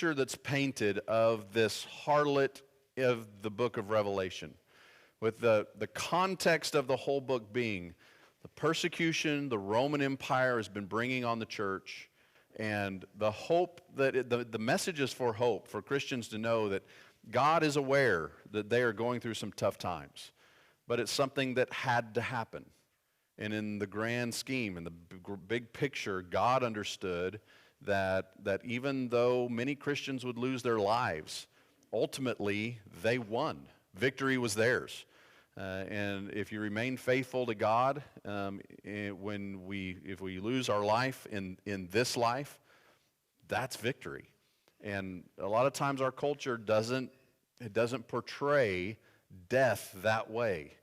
picture that's painted of this harlot of the book of Revelation, with the context of the whole book being the persecution the Roman Empire has been bringing on the church, and the hope that the message is for hope, for Christians to know that God is aware that they are going through some tough times, but it's something that had to happen. And in the grand scheme, in the big picture, God understood that even though many Christians would lose their lives, ultimately they won. Victory was theirs. And if you remain faithful to God, if we lose our life in this life, that's victory. And a lot of times our culture doesn't portray death that way.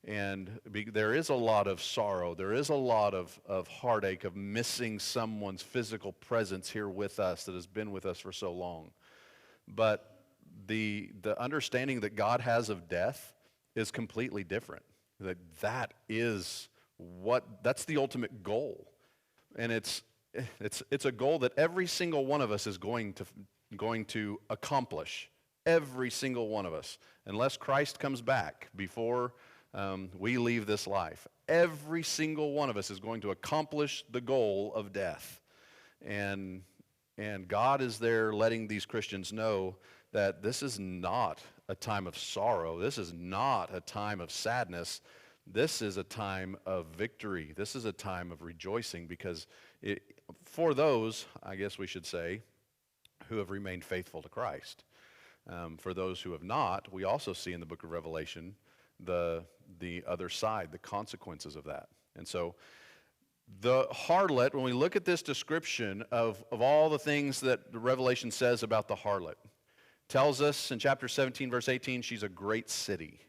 And there is a lot of sorrow. There is a lot of heartache of missing someone's physical presence here with us that has been with us for so long. But the understanding that God has of death is completely different. That's the ultimate goal. And it's a goal that every single one of us is going to accomplish. Every single one of us, unless Christ comes back before we leave this life. Every single one of us is going to accomplish the goal of death. And God is there letting these Christians know that this is not a time of sorrow. This is not a time of sadness. This is a time of victory. This is a time of rejoicing, because for those, I guess we should say, who have remained faithful to Christ. For those who have not, we also see in the book of Revelation the other side, the consequences of that. And so the harlot, when we look at this description of all the things that the Revelation says about the harlot, tells us in chapter 17, verse 18, she's a great city.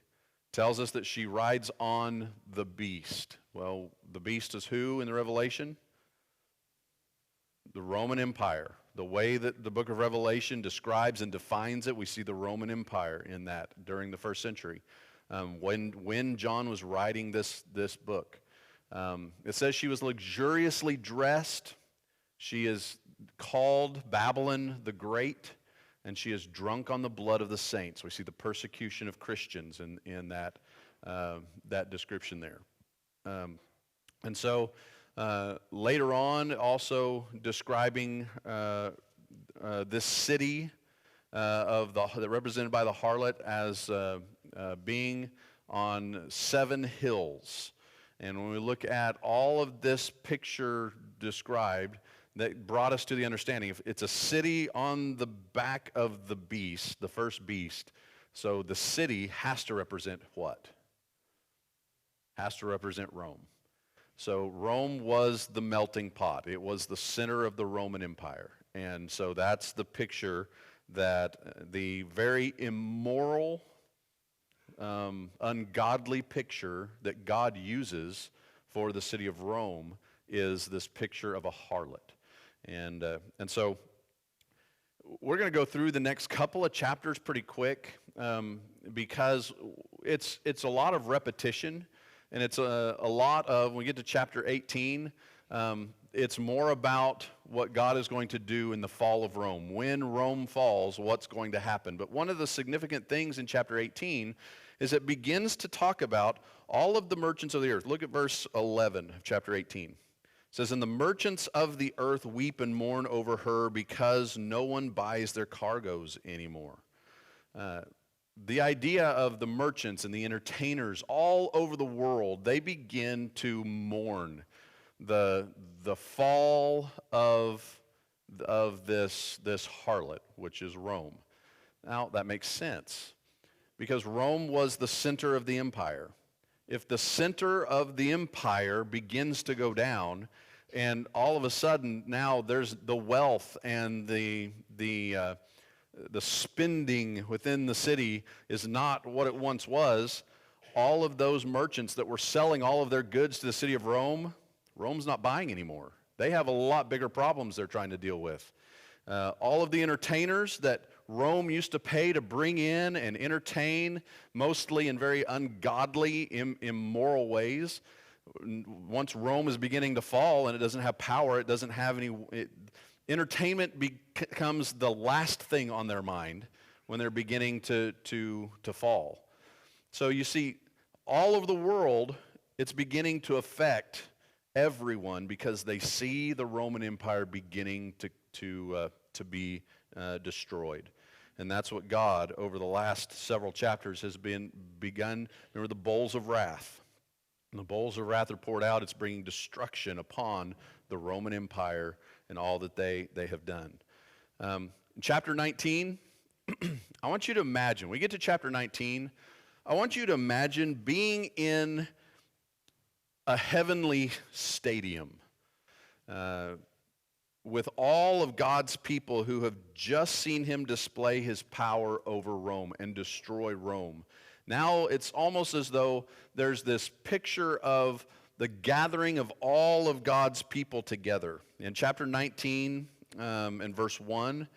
Tells us that she rides on the beast. Well, the beast is who in the Revelation? The Roman Empire. The way that the book of Revelation describes and defines it, we see the Roman Empire in that during the first century. When John was writing this book, it says she was luxuriously dressed. She is called Babylon the Great, and she is drunk on the blood of the saints. We see the persecution of Christians in that description there. And so later on, also describing this city that represented by the harlot as being on 7 hills. And when we look at all of this picture described, that brought us to the understanding, if it's a city on the back of the beast, the first beast, so the city has to represent what? Has to represent Rome. So Rome was the melting pot. It was the center of the Roman Empire. And so that's the picture that the very immoral, ungodly picture that God uses for the city of Rome is this picture of a harlot. And so we're going to go through the next couple of chapters pretty quick, because it's a lot of repetition, and it's a lot of, when we get to chapter 18, it's more about what God is going to do in the fall of Rome. When Rome falls, what's going to happen. But one of the significant things in chapter 18 is it begins to talk about all of the merchants of the earth. Look at verse 11 of chapter 18. It says, "And the merchants of the earth weep and mourn over her, because no one buys their cargoes anymore." The idea of the merchants and the entertainers all over the world, they begin to mourn the fall of this harlot, which is Rome. Now, that makes sense, because Rome was the center of the empire. If the center of the empire begins to go down, and all of a sudden now there's the wealth and the spending within the city is not what it once was, all of those merchants that were selling all of their goods to the city of Rome, Rome's not buying anymore. They have a lot bigger problems they're trying to deal with. All of the entertainers that Rome used to pay to bring in and entertain, mostly in very ungodly, immoral ways. Once Rome is beginning to fall and it doesn't have power, it doesn't have any, Entertainment becomes the last thing on their mind when they're beginning to fall. So you see, all over the world, it's beginning to affect everyone because they see the Roman Empire beginning to be destroyed. And that's what God, over the last several chapters, has begun. Remember the bowls of wrath. When the bowls of wrath are poured out, it's bringing destruction upon the Roman Empire and all that they have done. In chapter 19, I want you to imagine, when we get to chapter 19, I want you to imagine being in a heavenly stadium with all of God's people who have just seen him display his power over Rome and destroy Rome. Now it's almost as though there's this picture of the gathering of all of God's people together. In chapter 19 and verse 1,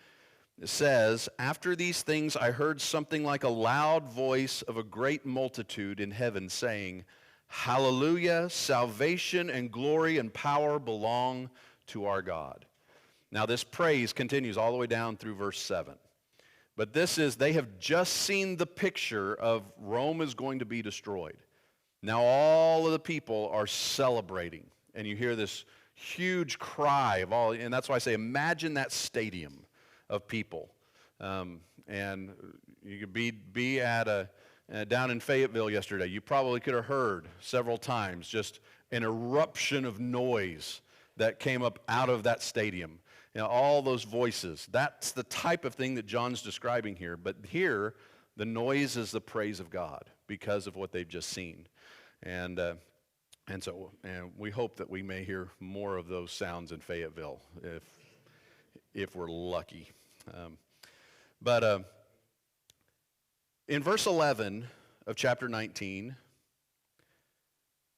it says, "After these things I heard something like a loud voice of a great multitude in heaven saying, 'Hallelujah, salvation and glory and power belong to our God.'" Now this praise continues all the way down through verse 7. But they have just seen the picture of Rome is going to be destroyed. Now all of the people are celebrating. And you hear this huge cry of all, and that's why I say imagine that stadium of people. And you could be at down in Fayetteville yesterday. You probably could have heard several times just an eruption of noise that came up out of that stadium. You know, all those voices. That's the type of thing that John's describing here. But here, the noise is the praise of God because of what they've just seen. And so we hope that we may hear more of those sounds in Fayetteville if we're lucky. But in verse 11 of chapter 19,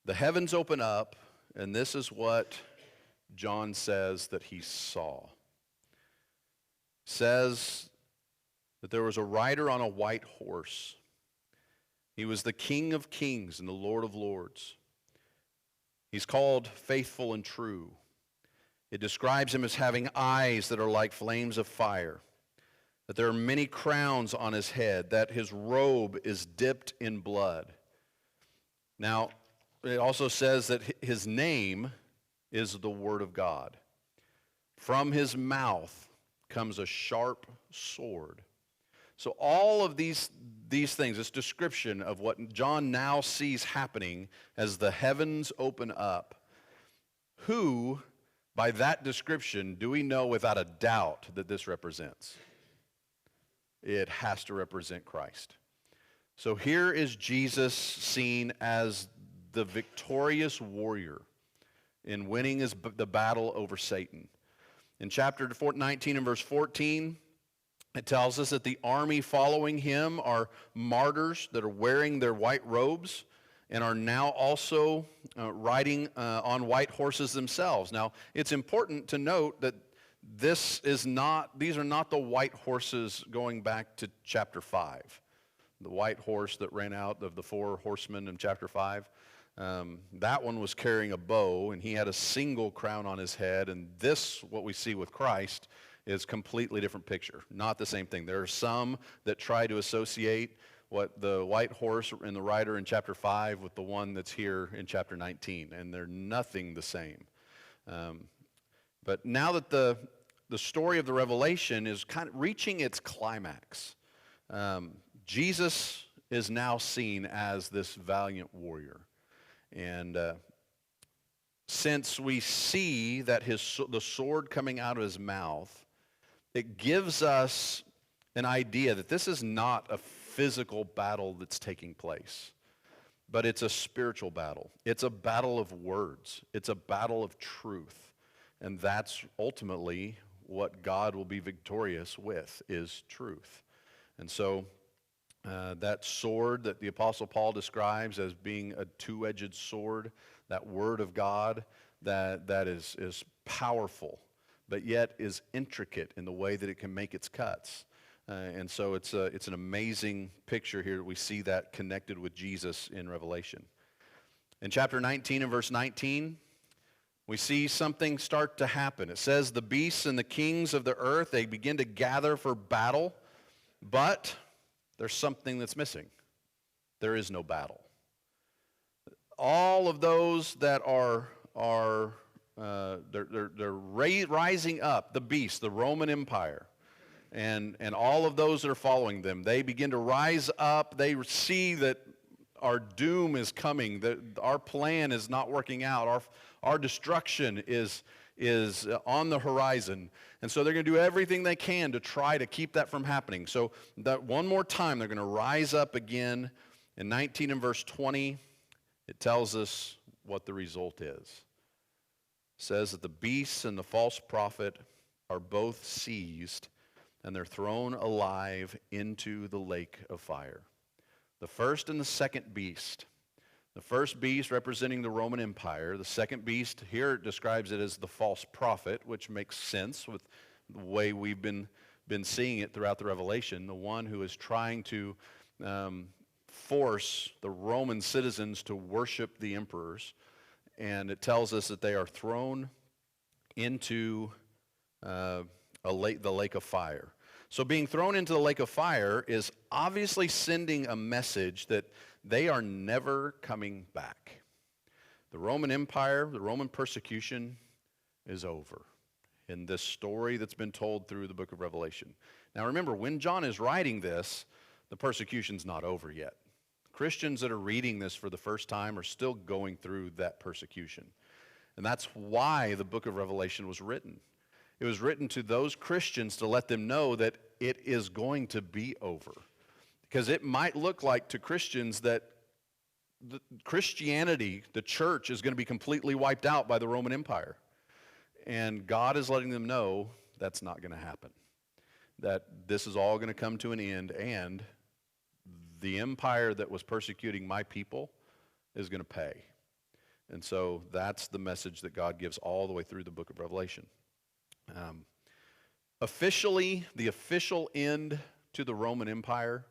the heavens open up, and this is what John says that he saw. Says that there was a rider on a white horse. He was the King of Kings and the Lord of Lords. He's called Faithful and True. It describes him as having eyes that are like flames of fire, that there are many crowns on his head, that his robe is dipped in blood. Now, it also says that his name is the Word of God. From his mouth comes a sharp sword. So all of these things, this description of what John now sees happening as the heavens open up, who, by that description, do we know without a doubt that this represents? It has to represent Christ. So here is Jesus seen as the victorious warrior in winning the battle over Satan. In chapter 19 and verse 14, it tells us that the army following him are martyrs that are wearing their white robes and are now also riding on white horses themselves. Now, it's important to note that these are not the white horses going back to chapter 5. The white horse that ran out of the 4 horsemen in chapter 5. That one was carrying a bow, and he had a single crown on his head. And this, what we see with Christ, is a completely different picture. Not the same thing. There are some that try to associate what the white horse and the rider in chapter 5 with the one that's here in chapter 19, and they're nothing the same. But now that the story of the Revelation is kind of reaching its climax, Jesus is now seen as this valiant warrior. And since we see that the sword coming out of his mouth, it gives us an idea that this is not a physical battle that's taking place, but it's a spiritual battle. It's a battle of words. It's a battle of truth. And that's ultimately what God will be victorious with, is truth. And so that sword that the Apostle Paul describes as being a two-edged sword, that word of God that is powerful, but yet is intricate in the way that it can make its cuts. And so it's an amazing picture here. We see that connected with Jesus in Revelation. In chapter 19 and verse 19, we see something start to happen. It says the beasts and the kings of the earth, they begin to gather for battle, but there's something that's missing. There is no battle. All of those that are rising up, the beast, the Roman Empire, and all of those that are following them, they begin to rise up. They see that our doom is coming, that our plan is not working out, our destruction is on the horizon. And so they're going to do everything they can to try to keep that from happening. So that one more time, they're going to rise up again. In 19 and verse 20, it tells us what the result is. It says that the beasts and the false prophet are both seized, and they're thrown alive into the lake of fire. The first and the second beast. The first beast representing the Roman Empire. The second beast, here it describes it as the false prophet, which makes sense with the way we've been seeing it throughout the Revelation. The one who is trying to force the Roman citizens to worship the emperors. And it tells us that they are thrown into the lake of fire. So being thrown into the lake of fire is obviously sending a message that they are never coming back. The Roman Empire, the Roman persecution is over in this story that's been told through the book of Revelation. Now remember, when John is writing this, the persecution's not over yet. Christians that are reading this for the first time are still going through that persecution. And that's why the book of Revelation was written. It was written to those Christians to let them know that it is going to be over. Because it might look like to Christians that Christianity, the church, is going to be completely wiped out by the Roman Empire. And God is letting them know that's not going to happen. That this is all going to come to an end, and the empire that was persecuting my people is going to pay. And so that's the message that God gives all the way through the book of Revelation. Officially, the official end to the Roman Empire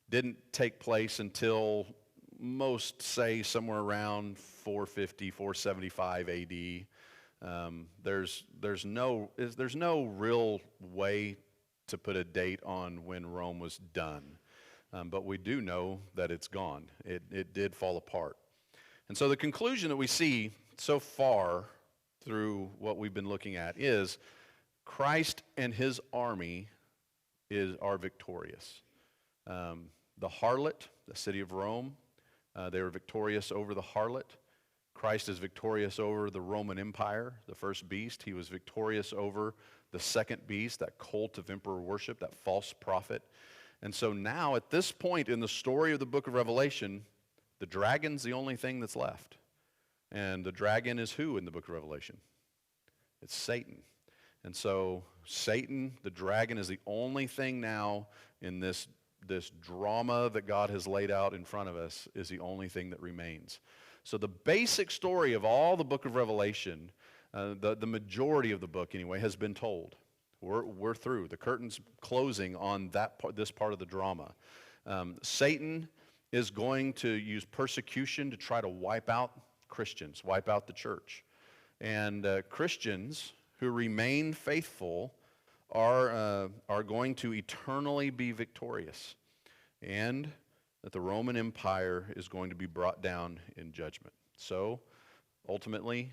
didn't take place until most say somewhere around 450, 475 AD. There's no real way to put a date on when Rome was done, but we do know that it's gone. It did fall apart. And so the conclusion that we see so far through what we've been looking at is Christ and his army are victorious. The harlot, the city of Rome, they were victorious over the harlot. Christ is victorious over the Roman Empire, the first beast. He was victorious over the second beast, that cult of emperor worship, that false prophet. And so now at this point in the story of the book of Revelation, the dragon's the only thing that's left. And the dragon is who in the book of Revelation? It's Satan. And so Satan, the dragon, is the only thing now in this drama that God has laid out in front of us, is the only thing that remains. So the basic story of all the book of Revelation, the majority of the book anyway, has been told. We're through. The curtain's closing on this part of the drama. Satan is going to use persecution to try to wipe out Christians, wipe out the church. And Christians who remain faithful are going to eternally be victorious, and that the Roman Empire is going to be brought down in judgment. So, ultimately,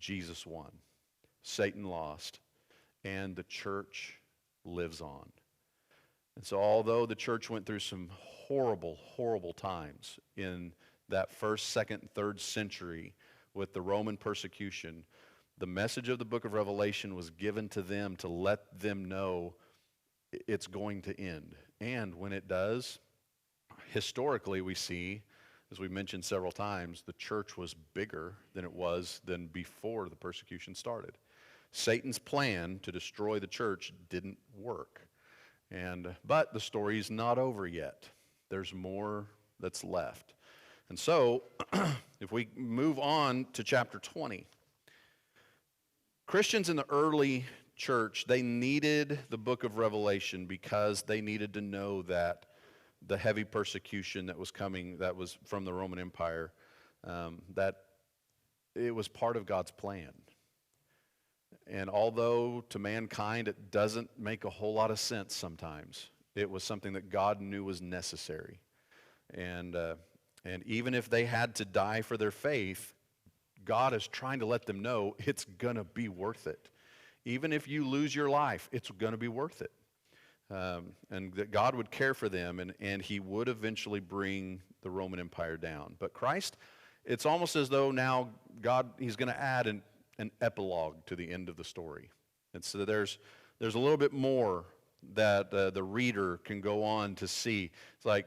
Jesus won. Satan lost, and the church lives on. And so although the church went through some horrible, horrible times in that first, second, third century with the Roman persecution, the message of the book of Revelation was given to them to let them know it's going to end. And when it does, historically we see, as we mentioned several times, the church was bigger than it was than before the persecution started. Satan's plan to destroy the church didn't work. But the story's not over yet. There's more that's left. And so, if we move on to chapter 20, Christians in the early church, they needed the book of Revelation because they needed to know that the heavy persecution that was coming, that was from the Roman Empire, that it was part of God's plan. And although to mankind it doesn't make a whole lot of sense sometimes, it was something that God knew was necessary. And even if they had to die for their faith, God is trying to let them know it's going to be worth it. Even if you lose your life, it's going to be worth it. And that God would care for them, and he would eventually bring the Roman Empire down. But Christ, it's almost as though now God, he's going to add an epilogue to the end of the story. And so there's a little bit more that the reader can go on to see. It's like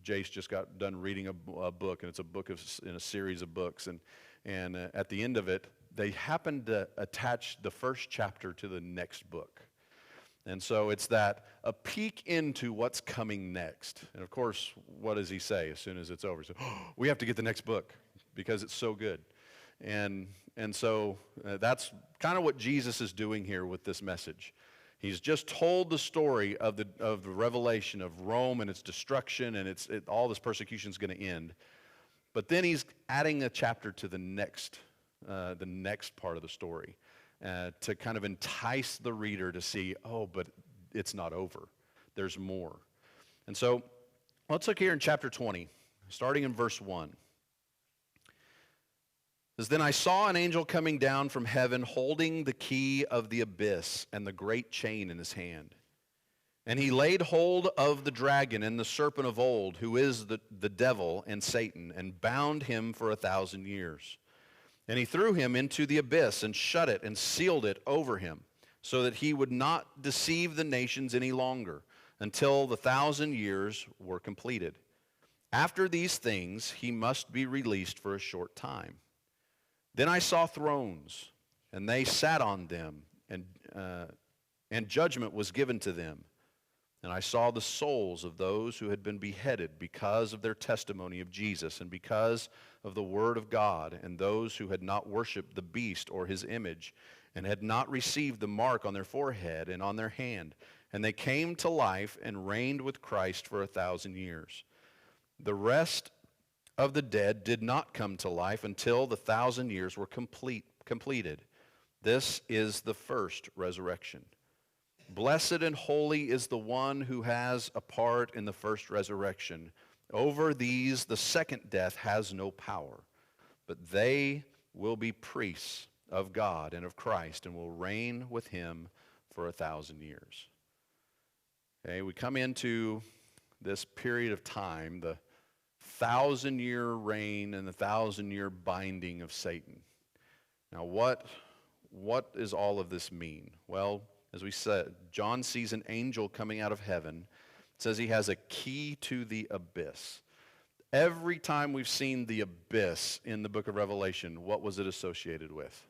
Jace just got done reading a book, and it's a book in a series of books. And at the end of it, they happened to attach the first chapter to the next book. And so it's a peek into what's coming next. And of course, what does he say as soon as it's over? He says, we have to get the next book because it's so good. And so that's kind of what Jesus is doing here with this message. He's just told the story of the revelation of Rome and its destruction, and all this persecution is going to end. But then he's adding a chapter to the next part of the story to kind of entice the reader to see, but it's not over. There's more. And so let's look here in chapter 20, starting in verse 1. It says, then I saw an angel coming down from heaven holding the key of the abyss and the great chain in his hand. And he laid hold of the dragon and the serpent of old, who is the devil and Satan, and bound him for 1,000 years. And he threw him into the abyss and shut it and sealed it over him, so that he would not deceive the nations any longer until the 1,000 years were completed. After these things, he must be released for a short time. Then I saw thrones, and they sat on them, and judgment was given to them. And I saw the souls of those who had been beheaded because of their testimony of Jesus and because of the word of God, and those who had not worshipped the beast or his image, and had not received the mark on their forehead and on their hand. And they came to life and reigned with Christ for 1,000 years. The rest of the dead did not come to life until the 1,000 years were completed. This is the first resurrection. Blessed and holy is the one who has a part in the first resurrection. Over these the second death has no power, but they will be priests of God and of Christ and will reign with him for 1,000 years. Okay, we come into this period of time, the 1,000-year reign and the 1,000-year binding of Satan. Now, what does all of this mean? Well, as we said, John sees an angel coming out of heaven. It says he has a key to the abyss. Every time we've seen the abyss in the book of Revelation, what was it associated with?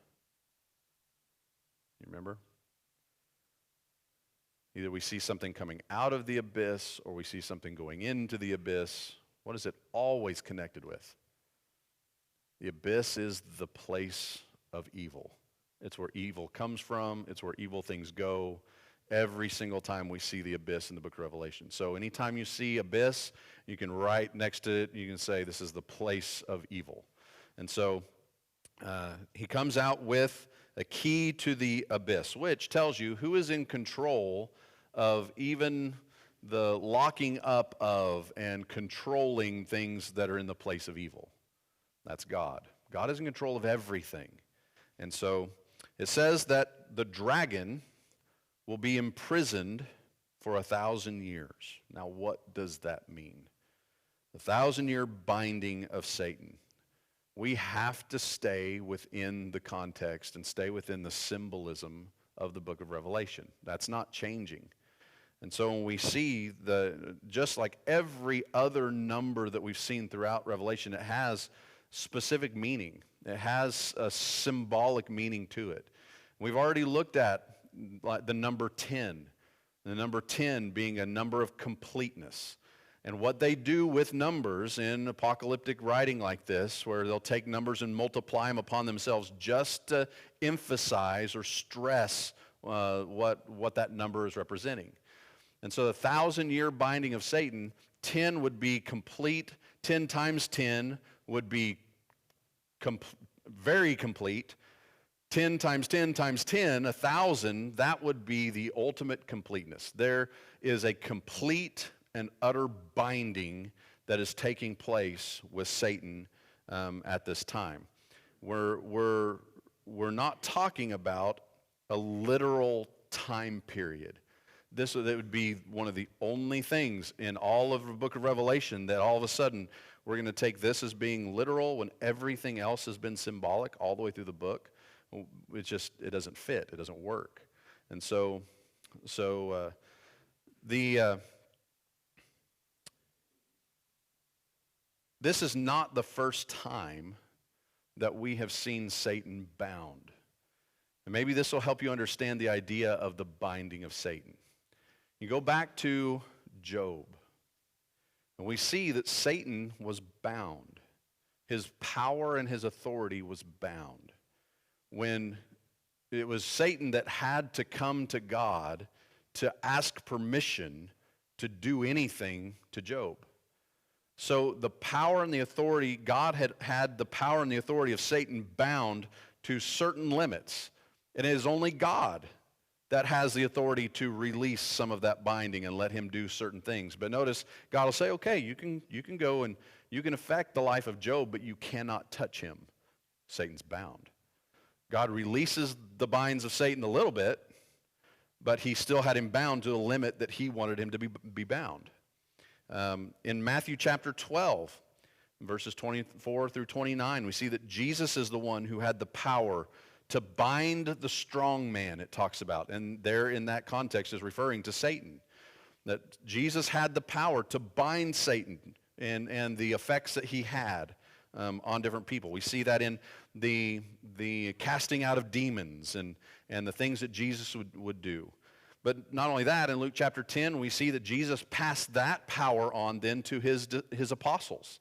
You remember? Either we see something coming out of the abyss or we see something going into the abyss. What is it always connected with? The abyss is the place of evil. It's where evil comes from. It's where evil things go. Every single time we see the abyss in the book of Revelation. So anytime you see abyss, you can write next to it, you can say this is the place of evil. And so he comes out with a key to the abyss, which tells you who is in control of even the locking up of and controlling things that are in the place of evil. That's God. God is in control of everything. And so it says that the dragon will be imprisoned for 1,000 years. Now, what does that mean? The 1,000-year binding of Satan. We have to stay within the context and stay within the symbolism of the book of Revelation. That's not changing. And so when we see just like every other number that we've seen throughout Revelation, it has specific meaning. It has a symbolic meaning to it. We've already looked at the number 10, the number 10 being a number of completeness. And what they do with numbers in apocalyptic writing like this, where they'll take numbers and multiply them upon themselves just to emphasize or stress what that number is representing. And so the 1,000-year binding of Satan, 10 would be complete. 10 times 10 would be com- very complete. 10 times 10 times 10, 1,000, that would be the ultimate completeness. There is a complete and utter binding that is taking place with Satan at this time. We're not talking about a literal time period. That would be one of the only things in all of the book of Revelation that all of a sudden we're going to take this as being literal when everything else has been symbolic all the way through the book. It doesn't fit. It doesn't work. And this is not the first time that we have seen Satan bound. And maybe this will help you understand the idea of the binding of Satan. You go back to Job, and we see that Satan was bound. His power and his authority was bound. When it was Satan that had to come to God to ask permission to do anything to Job. So the power and the authority, God had the power and the authority of Satan bound to certain limits. And it is only God that has the authority to release some of that binding and let him do certain things. But notice, God will say, okay, you can go and you can affect the life of Job, but you cannot touch him. Satan's bound. God releases the binds of Satan a little bit, but he still had him bound to the limit that he wanted him to be bound. In Matthew chapter 12, verses 24 through 29, we see that Jesus is the one who had the power to bind the strong man, it talks about. And there in that context is referring to Satan. That Jesus had the power to bind Satan and the effects that he had on different people. We see that in the casting out of demons and the things that Jesus would do. But not only that, in Luke chapter 10, we see that Jesus passed that power on then to his apostles.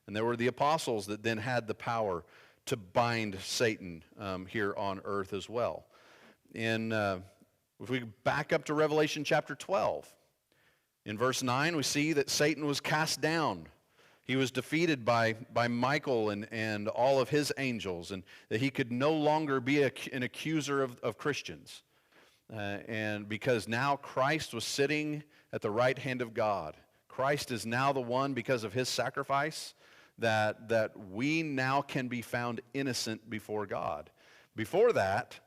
And there were the apostles that then had the power to bind Satan here on earth as well. If we back up to Revelation chapter 12, in verse 9, we see that Satan was cast down. He was defeated by Michael and all of his angels, and that he could no longer be an accuser of Christians. And because now Christ was sitting at the right hand of God. Christ is now the one, because of his sacrifice, that we now can be found innocent before God. Before that,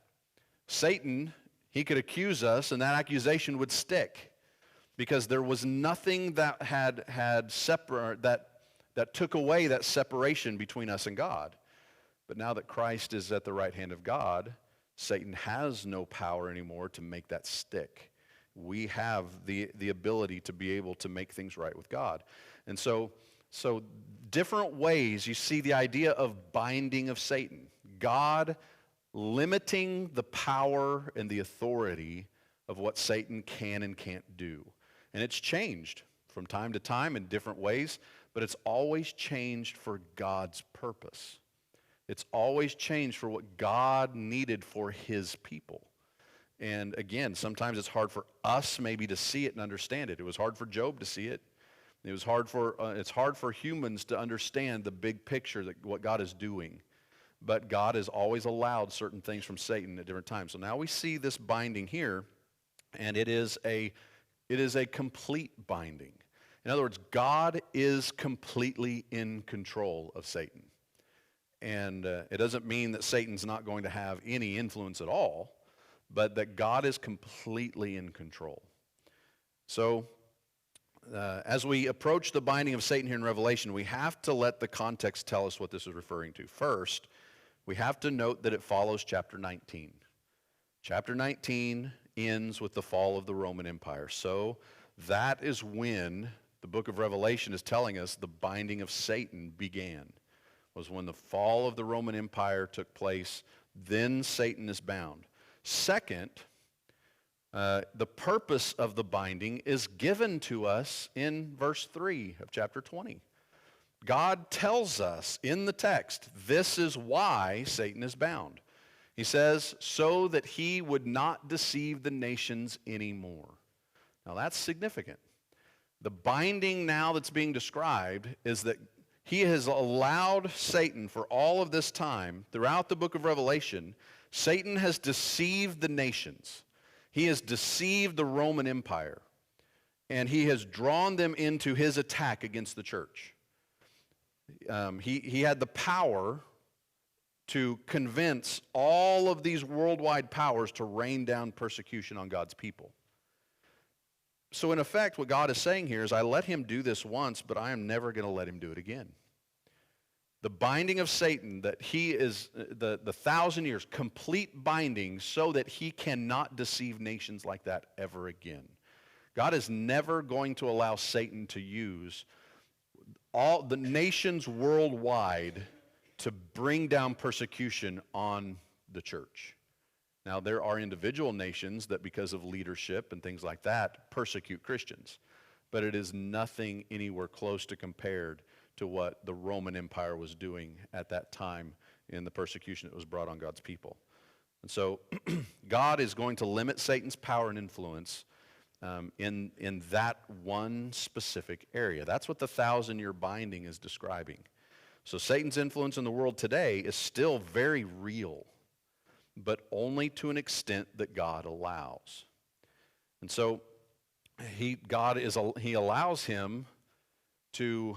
Satan, he could accuse us, and that accusation would stick, because there was nothing that that took away that separation between us and God. But now that Christ is at the right hand of God, Satan has no power anymore to make that stick. We have the ability to be able to make things right with God. And so different ways you see the idea of binding of Satan. God limiting the power and the authority of what Satan can and can't do. And it's changed from time to time in different ways, but it's always changed for God's purpose. It's always changed for what God needed for his people. And again, sometimes it's hard for us maybe to see it and understand it. It was hard for Job to see it. It's hard for humans to understand the big picture, that what God is doing. But God has always allowed certain things from Satan at different times. So now we see this binding here, and it is a complete binding. In other words, God is completely in control of Satan. And it doesn't mean that Satan's not going to have any influence at all, but that God is completely in control. So as we approach the binding of Satan here in Revelation, we have to let the context tell us what this is referring to. First, we have to note that it follows chapter 19. Chapter 19 ends with the fall of the Roman Empire. So that is when the book of Revelation is telling us the binding of Satan began. Was when the fall of the Roman Empire took place, then Satan is bound. Second, the purpose of the binding is given to us in verse 3 of chapter 20. God tells us in the text, this is why Satan is bound. He says, so that he would not deceive the nations anymore. Now that's significant. The binding now that's being described is that He has allowed Satan for all of this time, throughout the book of Revelation, Satan has deceived the nations. He has deceived the Roman Empire. And he has drawn them into his attack against the church. He had the power to convince all of these worldwide powers to rain down persecution on God's people. So in effect, what God is saying here is, I let him do this once, but I am never going to let him do it again. The binding of Satan, that he is the 1,000 years, complete binding, so that he cannot deceive nations like that ever again. God is never going to allow Satan to use all the nations worldwide to bring down persecution on the church. Now, there are individual nations that, because of leadership and things like that, persecute Christians. But it is nothing anywhere close to compared to what the Roman Empire was doing at that time in the persecution that was brought on God's people. And so God is going to limit Satan's power and influence in that one specific area. That's what the 1,000-year binding is describing. So Satan's influence in the world today is still very real, but only to an extent that God allows. And so he allows him to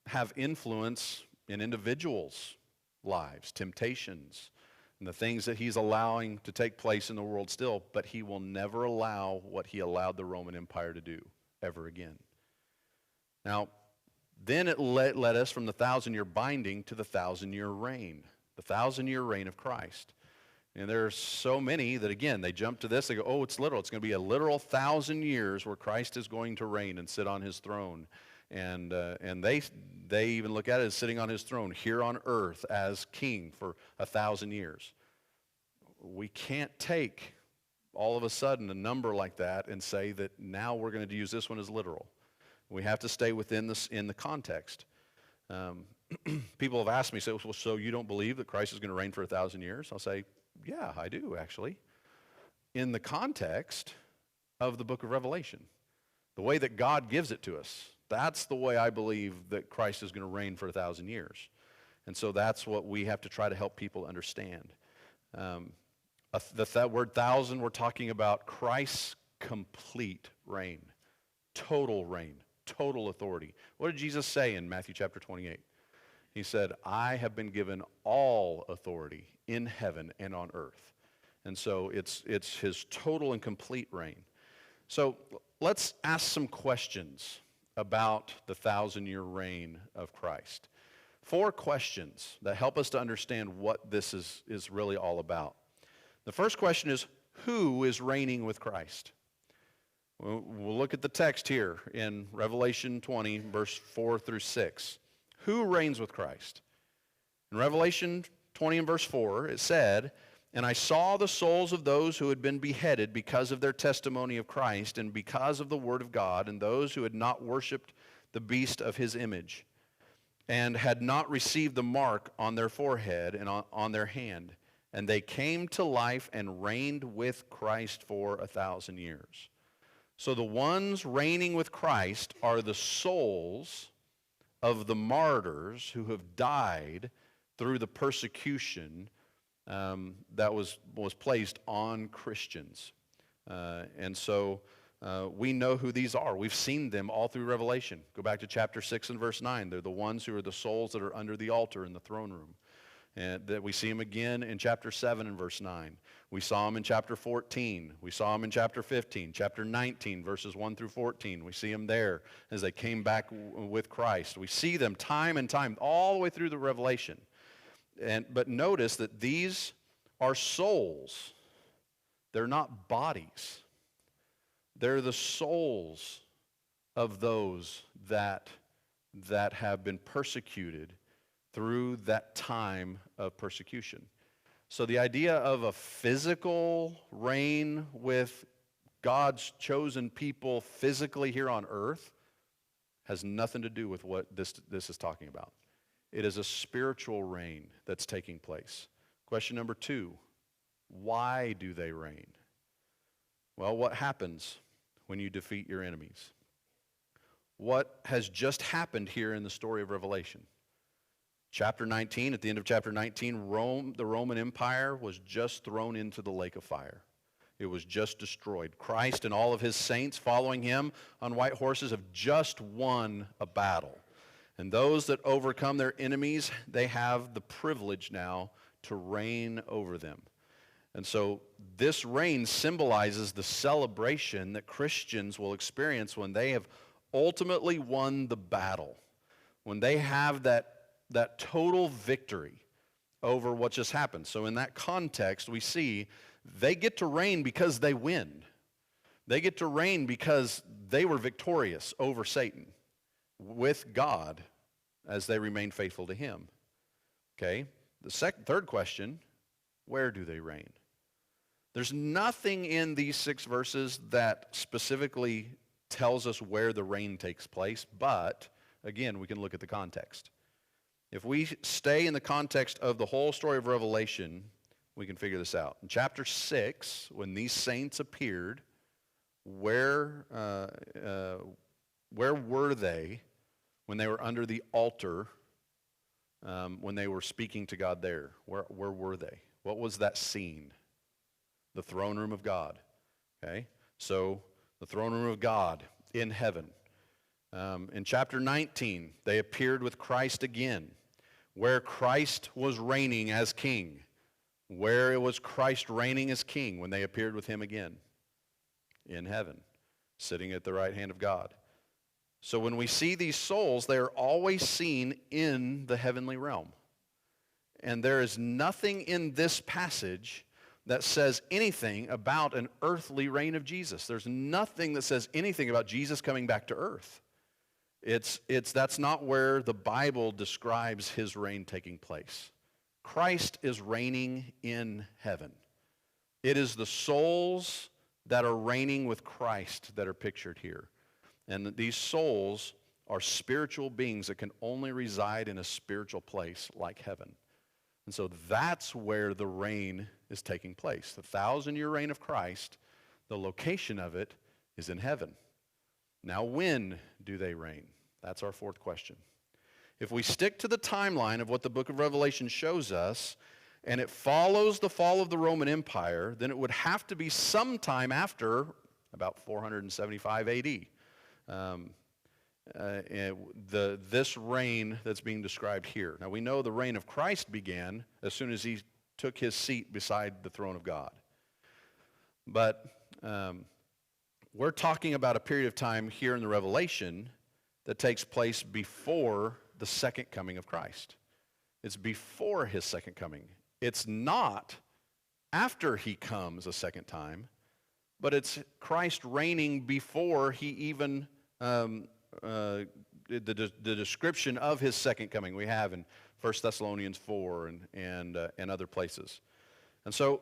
have influence in individuals' lives, temptations, and the things that he's allowing to take place in the world still, but he will never allow what he allowed the Roman Empire to do ever again. Now, then it led us from the 1,000-year binding to the 1,000-year reign, the 1,000-year reign of Christ. And there are so many that, again, they jump to this, they go, oh, it's literal. It's going to be a literal 1,000 years where Christ is going to reign and sit on his throne. And they even look at it as sitting on his throne here on earth as king for 1,000 years. We can't take all of a sudden a number like that and say that now we're going to use this one as literal. We have to stay within this in the context. People have asked me, well, so you don't believe that Christ is going to reign for 1,000 years? I'll say, yeah, I do actually. In the context of the book of Revelation, the way that God gives it to us. That's the way I believe that Christ is going to reign for 1,000 years. And so that's what we have to try to help people understand. That word 1,000, we're talking about Christ's complete reign, total authority. What did Jesus say in Matthew chapter 28? He said, I have been given all authority in heaven and on earth. And so it's his total and complete reign. So let's ask some questions about the 1,000-year reign of Christ. 4 questions that help us to understand what this is really all about. The first question is, who is reigning with Christ? We'll look at the text here in Revelation 20, verse 4 through 6. Who reigns with Christ? In Revelation 20 and verse 4, it said, and I saw the souls of those who had been beheaded because of their testimony of Christ and because of the word of God, and those who had not worshipped the beast of his image and had not received the mark on their forehead and on their hand. And they came to life and reigned with Christ for 1,000 years. So the ones reigning with Christ are the souls of the martyrs who have died through the persecution that was placed on Christians. And so we know who these are. We've seen them all through Revelation. Go back to chapter 6 and verse 9. They're the ones who are the souls that are under the altar in the throne room. And that we see them again in chapter 7 and verse 9. We saw them in chapter 14. We saw them in chapter 15, chapter 19, verses 1 through 14. We see them there as they came back with Christ. We see them time and time, all the way through the Revelation. But notice that these are souls. They're not bodies. They're the souls of those that have been persecuted through that time of persecution. So the idea of a physical reign with God's chosen people physically here on earth has nothing to do with what this is talking about. It is a spiritual reign that's taking place. Question number 2, why do they reign? Well, what happens when you defeat your enemies? What has just happened here in the story of Revelation? Chapter 19, at the end of chapter 19, Rome, the Roman Empire, was just thrown into the lake of fire. It was just destroyed. Christ and all of his saints following him on white horses have just won a battle. And those that overcome their enemies, they have the privilege now to reign over them. And so this reign symbolizes the celebration that Christians will experience when they have ultimately won the battle, when they have that total victory over what just happened. So in that context, we see they get to reign because they win. They get to reign because they were victorious over Satan with God as they remain faithful to him. Okay? The third question, where do they reign? There's nothing in these 6 verses that specifically tells us where the reign takes place, but again, we can look at the context. If we stay in the context of the whole story of Revelation, we can figure this out. In chapter 6, when these saints appeared, where were they when they were under the altar, when they were speaking to God there? Where were they? What was that scene? The throne room of God. Okay? So, the throne room of God in heaven. In chapter 19, they appeared with Christ again, where Christ was reigning as king. Where it was Christ reigning as king when they appeared with him again? In heaven, sitting at the right hand of God. So when we see these souls, they are always seen in the heavenly realm. And there is nothing in this passage that says anything about an earthly reign of Jesus. There's nothing that says anything about Jesus coming back to earth. That's not where the Bible describes his reign taking place. Christ is reigning in heaven. It is the souls that are reigning with Christ that are pictured here. And these souls are spiritual beings that can only reside in a spiritual place like heaven. And so that's where the reign is taking place. The 1,000-year reign of Christ, the location of it is in heaven. Now, when do they reign? That's our fourth question. If we stick to the timeline of what the book of Revelation shows us, and it follows the fall of the Roman Empire, then it would have to be sometime after about 475 A.D. This reign that's being described here. Now we know the reign of Christ began as soon as he took his seat beside the throne of God. But we're talking about a period of time here in the Revelation that takes place before the second coming of Christ. It's before his second coming. It's not after he comes a second time, but it's Christ reigning before he even the description of his second coming we have in 1 Thessalonians 4 and other places. And so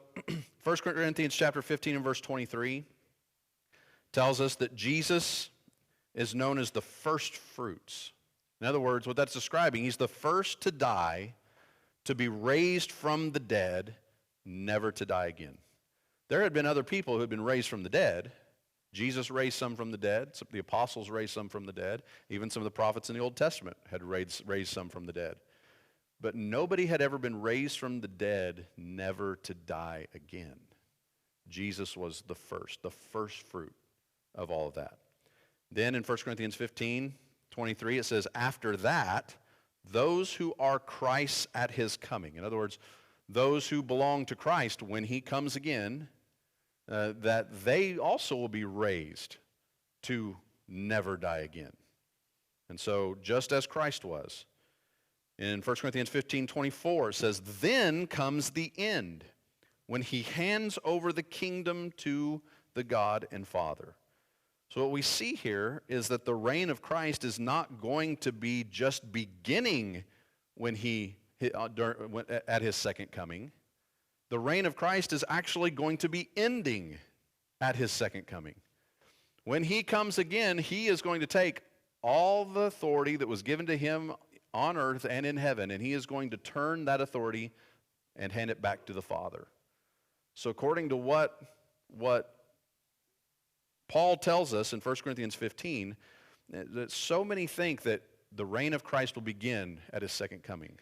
1 Corinthians chapter 15 and verse 23 tells us that Jesus is known as the first fruits. In other words, what that's describing, he's the first to die, to be raised from the dead, never to die again. There had been other people who had been raised from the dead. Jesus raised some from the dead. The apostles raised some from the dead. Even some of the prophets in the Old Testament had raised some from the dead. But nobody had ever been raised from the dead, never to die again. Jesus was the first fruit of all of that. Then in 1 Corinthians 15:23, it says, after that, those who are Christ's at his coming. In other words, those who belong to Christ when he comes again, that they also will be raised to never die again. And so just as Christ was. In 1 Corinthians 15:24, it says, then comes the end, when he hands over the kingdom to the God and Father. So what we see here is that the reign of Christ is not going to be just beginning when at his second coming. The reign of Christ is actually going to be ending at his second coming. When he comes again, he is going to take all the authority that was given to him on earth and in heaven, and he is going to turn that authority and hand it back to the Father. So according to what Paul tells us in 1 Corinthians 15, that so many think that the reign of Christ will begin at his second coming.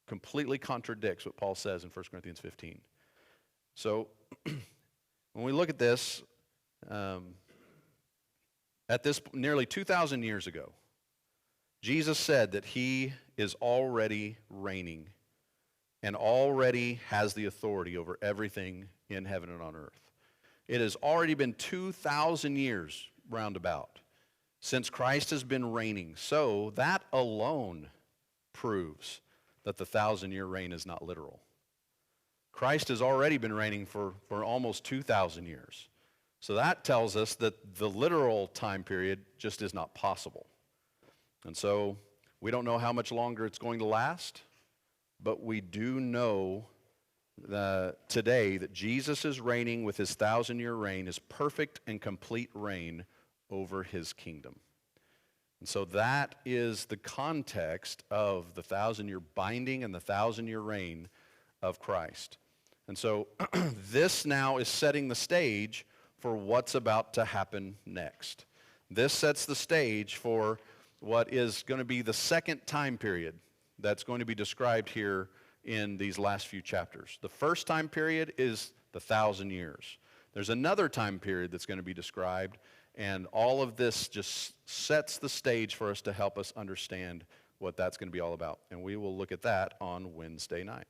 completely contradicts what Paul says in 1 Corinthians 15. So when we look at this nearly 2,000 years ago, Jesus said that he is already reigning and already has the authority over everything in heaven and on earth. It has already been 2,000 years roundabout since Christ has been reigning. So that alone proves that the 1,000-year reign is not literal. Christ has already been reigning for almost 2,000 years. So that tells us that the literal time period just is not possible. And so we don't know how much longer it's going to last, but we do know today that Jesus is reigning with his 1,000-year reign, his perfect and complete reign over his kingdom. And so that is the context of the 1,000-year binding and the 1,000-year reign of Christ. And so this now is setting the stage for what's about to happen next. This sets the stage for what is going to be the second time period that's going to be described here in these last few chapters. The first time period is the 1,000 years. There's another time period that's going to be described, and all of this just sets the stage for us to help us understand what that's going to be all about. And we will look at that on Wednesday night.